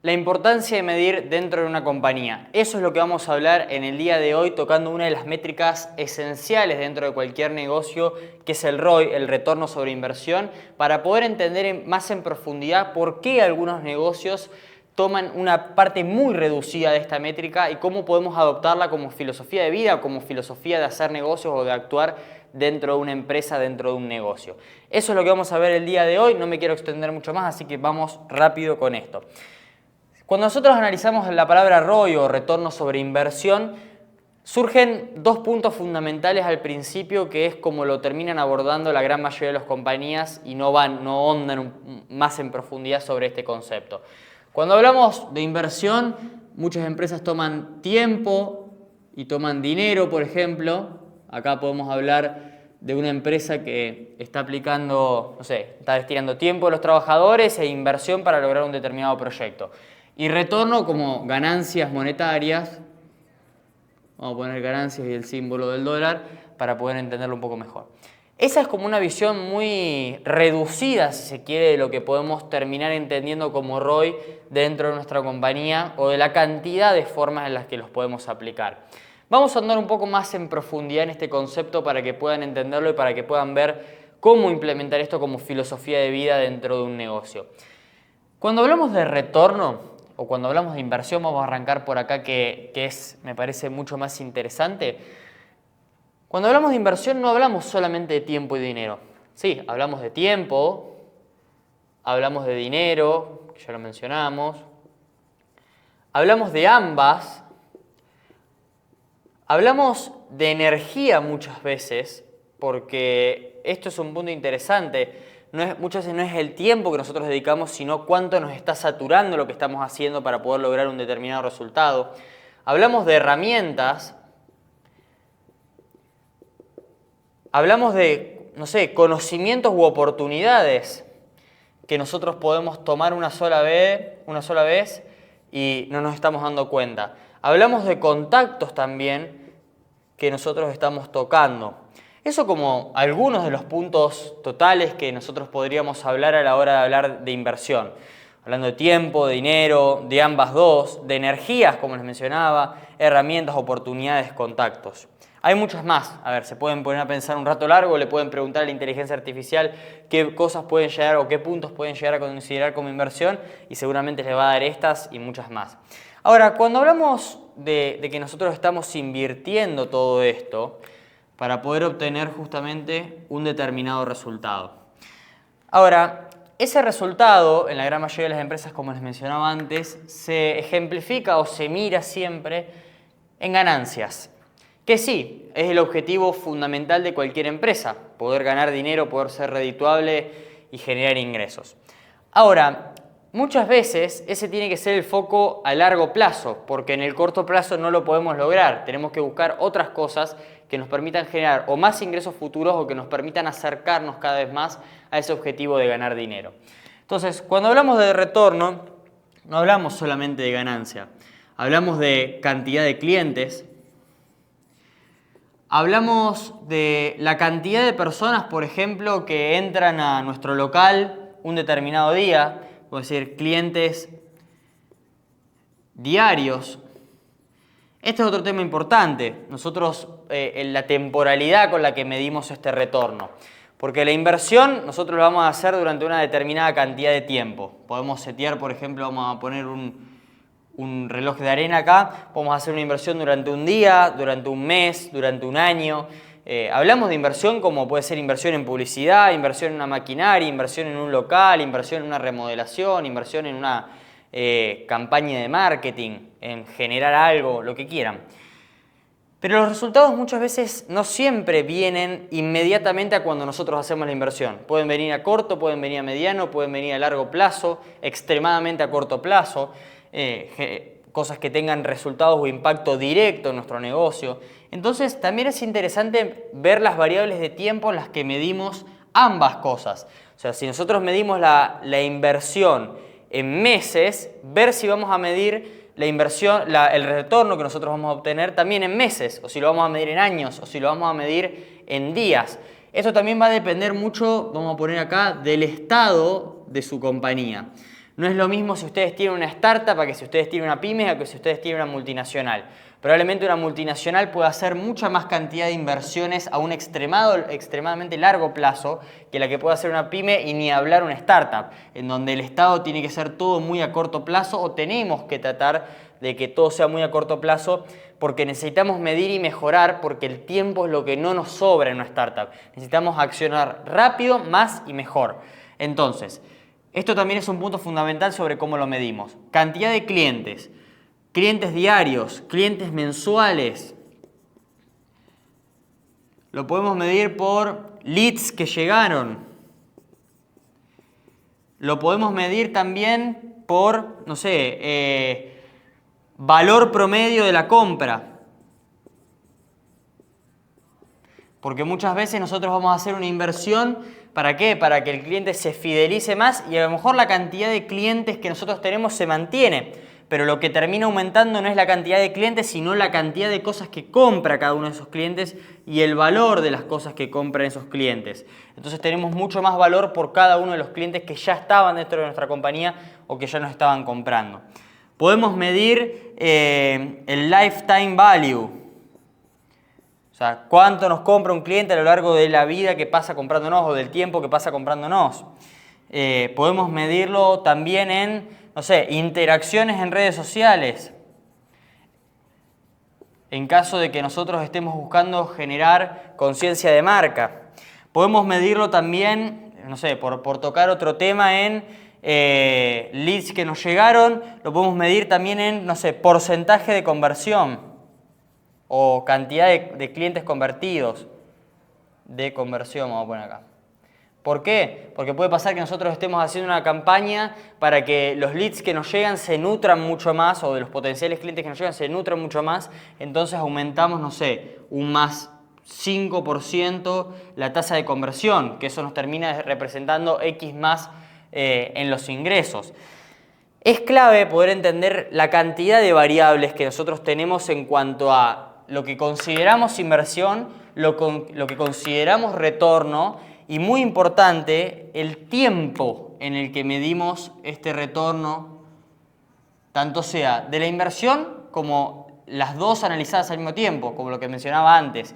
La importancia de medir dentro de una compañía. Eso es lo que vamos a hablar en el día de hoy, tocando una de las métricas esenciales dentro de cualquier negocio, que es el ROI, el retorno sobre inversión, para poder entender más en profundidad por qué algunos negocios toman una parte muy reducida de esta métrica y cómo podemos adoptarla como filosofía de vida o como filosofía de hacer negocios o de actuar dentro de una empresa, dentro de un negocio. Eso es lo que vamos a ver el día de hoy. No me quiero extender mucho más, así que vamos rápido con esto. Cuando nosotros analizamos la palabra ROI o retorno sobre inversión, surgen dos puntos fundamentales al principio, que es como lo terminan abordando la gran mayoría de las compañías y no ahondan más en profundidad sobre este concepto. Cuando hablamos de inversión, muchas empresas toman tiempo y toman dinero, por ejemplo. Acá podemos hablar de una empresa que está aplicando, no sé, está destinando tiempo de los trabajadores e inversión para lograr un determinado proyecto. Y retorno como ganancias monetarias. Vamos a poner ganancias y el símbolo del dólar para poder entenderlo un poco mejor. Esa es como una visión muy reducida, si se quiere, de lo que podemos terminar entendiendo como ROI dentro de nuestra compañía o de la cantidad de formas en las que los podemos aplicar. Vamos a andar un poco más en profundidad en este concepto para que puedan entenderlo y para que puedan ver cómo implementar esto como filosofía de vida dentro de un negocio. Cuando hablamos de retorno, o cuando hablamos de inversión, vamos a arrancar por acá que me parece mucho más interesante. Cuando hablamos de inversión no hablamos solamente de tiempo y dinero. Sí, hablamos de tiempo, hablamos de dinero, que ya lo mencionamos, hablamos de ambas, hablamos de energía muchas veces, porque esto es un punto interesante. Muchas veces no es el tiempo que nosotros dedicamos, sino cuánto nos está saturando lo que estamos haciendo para poder lograr un determinado resultado. Hablamos de herramientas, hablamos de, no sé, conocimientos u oportunidades que nosotros podemos tomar una sola vez y no nos estamos dando cuenta. Hablamos de contactos también que nosotros estamos tocando. Eso como algunos de los puntos totales que nosotros podríamos hablar a la hora de hablar de inversión. Hablando de tiempo, de dinero, de ambas dos, de energías, como les mencionaba, herramientas, oportunidades, contactos. Hay muchas más. A ver, se pueden poner a pensar un rato largo, le pueden preguntar a la inteligencia artificial qué cosas pueden llegar o qué puntos pueden llegar a considerar como inversión y seguramente les va a dar estas y muchas más. Ahora, cuando hablamos de que nosotros estamos invirtiendo todo esto para poder obtener justamente un determinado resultado. Ahora, ese resultado, en la gran mayoría de las empresas, como les mencionaba antes, se ejemplifica o se mira siempre en ganancias. Que sí, es el objetivo fundamental de cualquier empresa, poder ganar dinero, poder ser redituable y generar ingresos. Ahora, muchas veces ese tiene que ser el foco a largo plazo, porque en el corto plazo no lo podemos lograr. Tenemos que buscar otras cosas que nos permitan generar o más ingresos futuros o que nos permitan acercarnos cada vez más a ese objetivo de ganar dinero. Entonces, cuando hablamos de retorno, no hablamos solamente de ganancia, hablamos de cantidad de clientes, hablamos de la cantidad de personas, por ejemplo, que entran a nuestro local un determinado día, es decir, clientes diarios. Este es otro tema importante, nosotros en la temporalidad con la que medimos este retorno. Porque la inversión nosotros la vamos a hacer durante una determinada cantidad de tiempo. Podemos setear, por ejemplo, vamos a poner un reloj de arena acá, podemos hacer una inversión durante un día, durante un mes, durante un año. Hablamos de inversión como puede ser inversión en publicidad, inversión en una maquinaria, inversión en un local, inversión en una remodelación, inversión en una campaña de marketing, en generar algo, lo que quieran. Pero los resultados muchas veces no siempre vienen inmediatamente a cuando nosotros hacemos la inversión. Pueden venir a corto, pueden venir a mediano, pueden venir a largo plazo, extremadamente a corto plazo, cosas que tengan resultados o impacto directo en nuestro negocio. Entonces también es interesante ver las variables de tiempo en las que medimos ambas cosas. O sea, si nosotros medimos la inversión en meses, ver si vamos a medir la inversión, el retorno que nosotros vamos a obtener también en meses, o si lo vamos a medir en años, o si lo vamos a medir en días. Esto también va a depender mucho, vamos a poner acá, del estado de su compañía. No es lo mismo si ustedes tienen una startup a que si ustedes tienen una pyme a que si ustedes tienen una multinacional. Probablemente una multinacional pueda hacer mucha más cantidad de inversiones a un extremadamente largo plazo que la que puede hacer una pyme, y ni hablar una startup, en donde el Estado tiene que ser todo muy a corto plazo, o tenemos que tratar de que todo sea muy a corto plazo, porque necesitamos medir y mejorar, porque el tiempo es lo que no nos sobra en una startup. Necesitamos accionar rápido, más y mejor. Entonces, esto también es un punto fundamental sobre cómo lo medimos. Cantidad de clientes. Clientes diarios, clientes mensuales. Lo podemos medir por leads que llegaron. Lo podemos medir también por, no sé, valor promedio de la compra. Porque muchas veces nosotros vamos a hacer una inversión, ¿para qué? Para que el cliente se fidelice más, y a lo mejor la cantidad de clientes que nosotros tenemos se mantiene. Pero lo que termina aumentando no es la cantidad de clientes, sino la cantidad de cosas que compra cada uno de esos clientes y el valor de las cosas que compran esos clientes. Entonces tenemos mucho más valor por cada uno de los clientes que ya estaban dentro de nuestra compañía o que ya nos estaban comprando. Podemos medir el lifetime value. O sea, cuánto nos compra un cliente a lo largo de la vida que pasa comprándonos o del tiempo que pasa comprándonos. Podemos medirlo también en, no sé, interacciones en redes sociales. En caso de que nosotros estemos buscando generar conciencia de marca. Podemos medirlo también, no sé, por tocar otro tema, en leads que nos llegaron. Lo podemos medir también en, no sé, porcentaje de conversión o cantidad de clientes convertidos. De conversión, vamos a poner acá. ¿Por qué? Porque puede pasar que nosotros estemos haciendo una campaña para que los leads que nos llegan se nutran mucho más, o de los potenciales clientes que nos llegan se nutran mucho más, entonces aumentamos, no sé, un más 5% la tasa de conversión, que eso nos termina representando X más en los ingresos. Es clave poder entender la cantidad de variables que nosotros tenemos en cuanto a lo que consideramos inversión, lo que consideramos retorno, y muy importante, el tiempo en el que medimos este retorno, tanto sea de la inversión como las dos analizadas al mismo tiempo, como lo que mencionaba antes.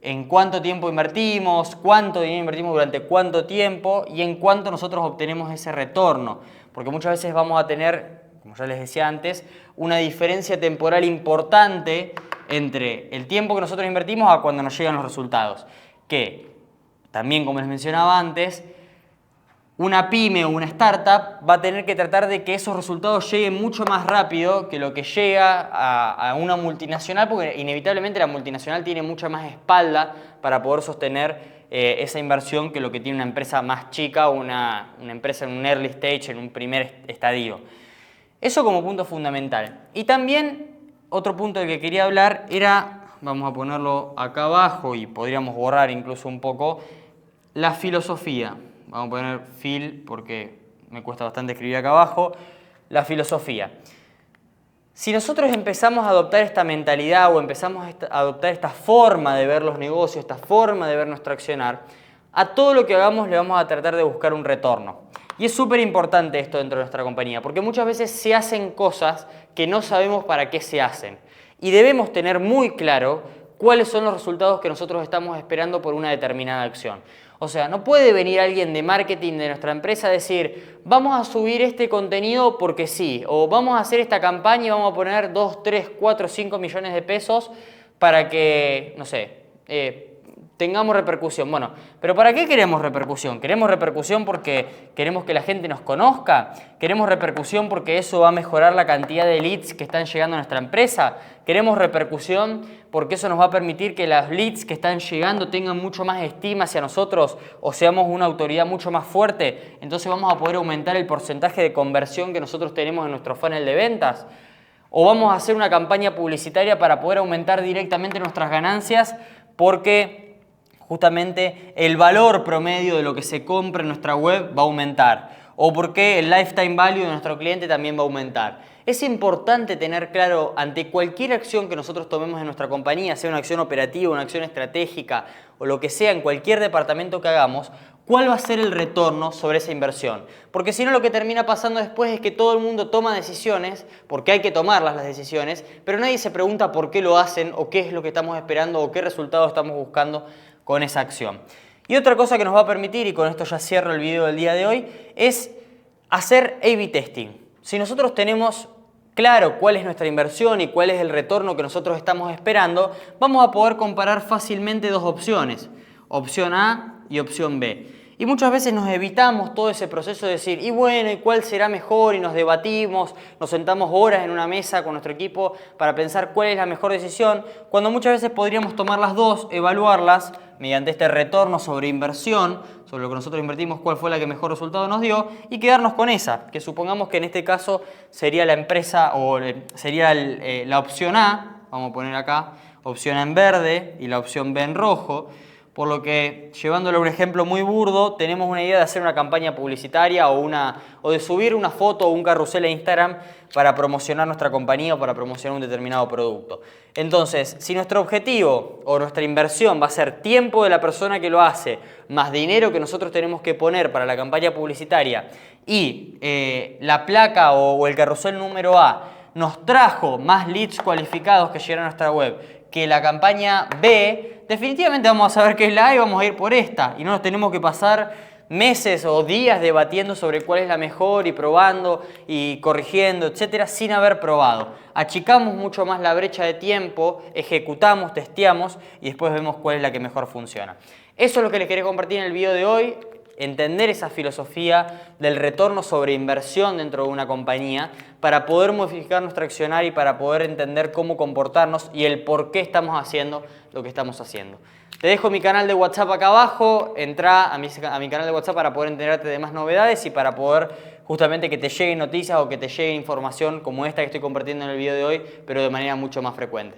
En cuánto tiempo invertimos, cuánto dinero invertimos durante cuánto tiempo y en cuánto nosotros obtenemos ese retorno. Porque muchas veces vamos a tener, como ya les decía antes, una diferencia temporal importante entre el tiempo que nosotros invertimos a cuando nos llegan los resultados. Que también, como les mencionaba antes, una pyme o una startup va a tener que tratar de que esos resultados lleguen mucho más rápido que lo que llega a una multinacional, porque inevitablemente la multinacional tiene mucha más espalda para poder sostener esa inversión que lo que tiene una empresa más chica o una empresa en un early stage, en un primer estadio. Eso como punto fundamental. Y también otro punto del que quería hablar era, vamos a ponerlo acá abajo y podríamos borrar incluso un poco, la filosofía. Vamos a poner fil porque me cuesta bastante escribir acá abajo. La filosofía. Si nosotros empezamos a adoptar esta mentalidad o empezamos a adoptar esta forma de ver los negocios, esta forma de ver nuestro accionar, a todo lo que hagamos le vamos a tratar de buscar un retorno. Y es súper importante esto dentro de nuestra compañía, porque muchas veces se hacen cosas que no sabemos para qué se hacen. Y debemos tener muy claro cuáles son los resultados que nosotros estamos esperando por una determinada acción. O sea, no puede venir alguien de marketing de nuestra empresa a decir, vamos a subir este contenido porque sí, o vamos a hacer esta campaña y vamos a poner 2, 3, 4, 5 millones de pesos para que, no sé, tengamos repercusión. Bueno, pero ¿para qué queremos repercusión? ¿Queremos repercusión porque queremos que la gente nos conozca? ¿Queremos repercusión porque eso va a mejorar la cantidad de leads que están llegando a nuestra empresa? ¿Queremos repercusión porque eso nos va a permitir que las leads que están llegando tengan mucho más estima hacia nosotros o seamos una autoridad mucho más fuerte? Entonces vamos a poder aumentar el porcentaje de conversión que nosotros tenemos en nuestro funnel de ventas. ¿O vamos a hacer una campaña publicitaria para poder aumentar directamente nuestras ganancias porque justamente el valor promedio de lo que se compra en nuestra web va a aumentar? O porque el lifetime value de nuestro cliente también va a aumentar. Es importante tener claro ante cualquier acción que nosotros tomemos en nuestra compañía, sea una acción operativa, una acción estratégica o lo que sea en cualquier departamento que hagamos, cuál va a ser el retorno sobre esa inversión. Porque si no, lo que termina pasando después es que todo el mundo toma decisiones, porque hay que tomarlas las decisiones, pero nadie se pregunta por qué lo hacen o qué es lo que estamos esperando o qué resultado estamos buscando con esa acción. Y otra cosa que nos va a permitir, y con esto ya cierro el video del día de hoy, es hacer A/B testing. Si nosotros tenemos claro cuál es nuestra inversión y cuál es el retorno que nosotros estamos esperando, vamos a poder comparar fácilmente dos opciones, opción A y opción B. Y muchas veces nos evitamos todo ese proceso de decir, y bueno, ¿y cuál será mejor? Y nos debatimos, nos sentamos horas en una mesa con nuestro equipo para pensar cuál es la mejor decisión, cuando muchas veces podríamos tomar las dos, evaluarlas mediante este retorno sobre inversión, sobre lo que nosotros invertimos, cuál fue la que mejor resultado nos dio, y quedarnos con esa, que supongamos que en este caso sería la empresa o sería la opción A, vamos a poner acá, opción A en verde y la opción B en rojo. Por lo que, llevándolo a un ejemplo muy burdo, tenemos una idea de hacer una campaña publicitaria o de subir una foto o un carrusel a Instagram para promocionar nuestra compañía o para promocionar un determinado producto. Entonces, si nuestro objetivo o nuestra inversión va a ser tiempo de la persona que lo hace, más dinero que nosotros tenemos que poner para la campaña publicitaria y la placa o el carrusel número A nos trajo más leads cualificados que llegaron a nuestra web que la campaña B, definitivamente vamos a saber qué es la A y vamos a ir por esta. Y no nos tenemos que pasar meses o días debatiendo sobre cuál es la mejor y probando y corrigiendo, etcétera, sin haber probado. Achicamos mucho más la brecha de tiempo, ejecutamos, testeamos y después vemos cuál es la que mejor funciona. Eso es lo que les quería compartir en el video de hoy. Entender esa filosofía del retorno sobre inversión dentro de una compañía para poder modificar nuestro accionar y para poder entender cómo comportarnos y el por qué estamos haciendo lo que estamos haciendo. Te dejo mi canal de WhatsApp acá abajo, entra a mi canal de WhatsApp para poder enterarte de más novedades y para poder justamente que te lleguen noticias o que te llegue información como esta que estoy compartiendo en el video de hoy, pero de manera mucho más frecuente.